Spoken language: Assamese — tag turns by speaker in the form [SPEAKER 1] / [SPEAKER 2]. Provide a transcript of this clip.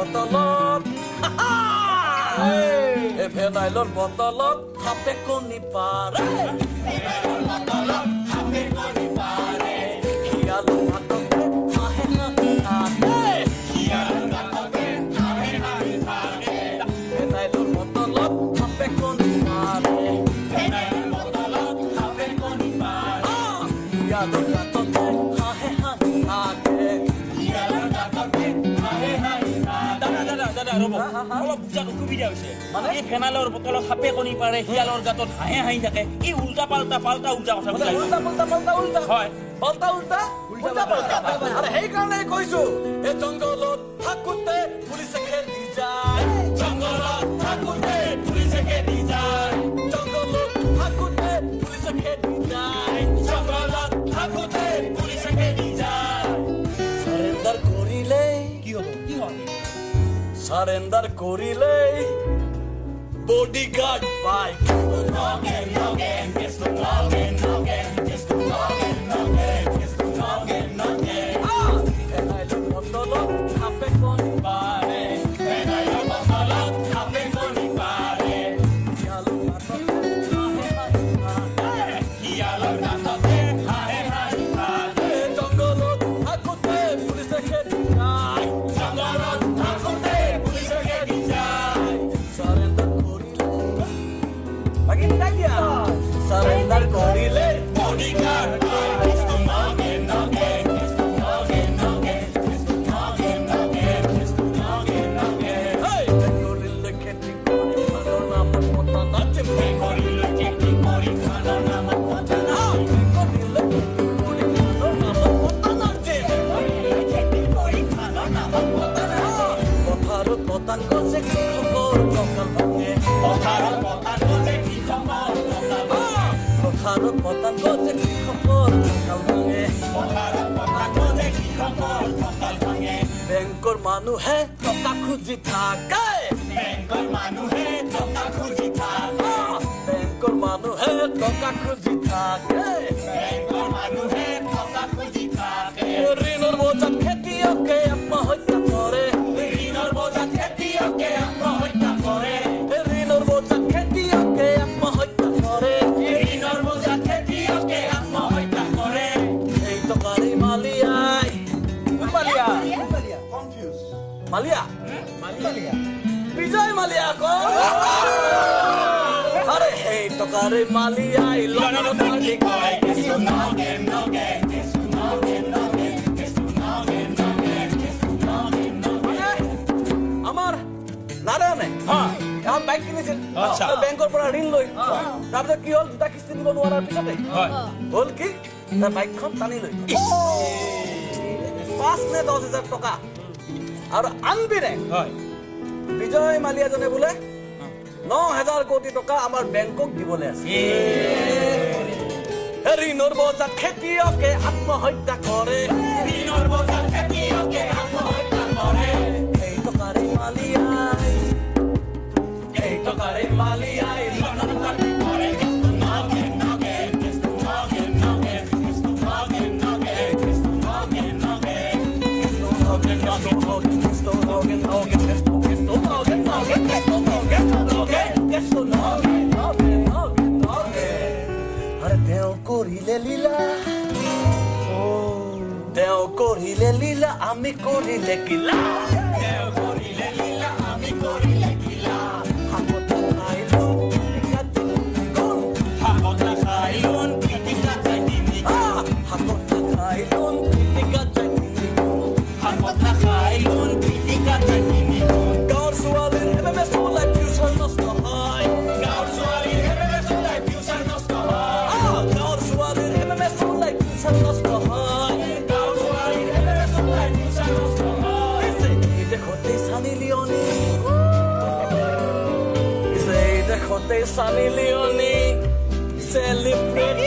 [SPEAKER 1] বটলত ফেনাইলৰ বটলত সাপে কণী পাৰে শিয়ালৰ ভাততে হাঁহে হাঁহি থাকে ফেনাইলৰ বটলত সাপে কণী পাৰে শিয়ালৰ ভাততে হাঁহে হাঁহি থাকে
[SPEAKER 2] দাদা ৰ'ব অলপ বুজাত অসুবিধা হৈছে মানে এই ফেনাইলৰ বটলত সাপে কণী পাৰে শিয়ালৰ গাঁতত হাঁহে হাঁহি থাকে এই উল্টা পাল্টা কথা বুজাই হয়
[SPEAKER 1] আৰে সেইকাৰণে কৈছো এই জংঘলত থাকোতে পুলিচে খেদি যায় জংঘলত থাকোতে পুলিচে খেদি যায় জংঘলত থাকোতে পুলিচে খেদি যায় জংঘলত থাকোতে পুলিচে খেদি যায় সাৰেণ্ডাৰ কৰিলে
[SPEAKER 2] কি হয়
[SPEAKER 1] সাৰেণ্ডাৰ কৰিলে বডিগাৰ্ড পাই Surrender korile bodyguard পতান গজে কি খবৰ বেংকৰ মানুহে টকা খুজি থাকে বেংকৰ মানুহে টকা খুজি থাকে ঋণৰ বোজাত খেতিয়কে আত্মহত্যা কৰে ঋণৰ বোজাত খেতিয়কে আত্মহত্যা কৰে মালিয়া বিজয় মালিয়া কোন আরে এই টকারে মালিয়াই লননকে কয় কিছু নগে আমার নারায়ণে এখন বাইক কিনেছিল বেংকৰ পৰা ঋণ লৈ তাৰপিছত কি হ'ল দুটা কিস্তি দিব নোৱাৰাৰ পিছতে হ'ল কি তাৰ বাইকখন টানি লৈ 5 নে 10,000 টকা আৰু আনবিনে বিজয় মালিয়াজনে বোলে 9,000 কোটি টকা আমাৰ বেংকক দিবলৈ আছে ঋণৰ বোজাত খেতিয়কে আত্মহত্যা কৰে এই টকাৰে মালিয়াই কৰিলে লীলা আমি কৰিলে কিলা Sunny Leone celebrate.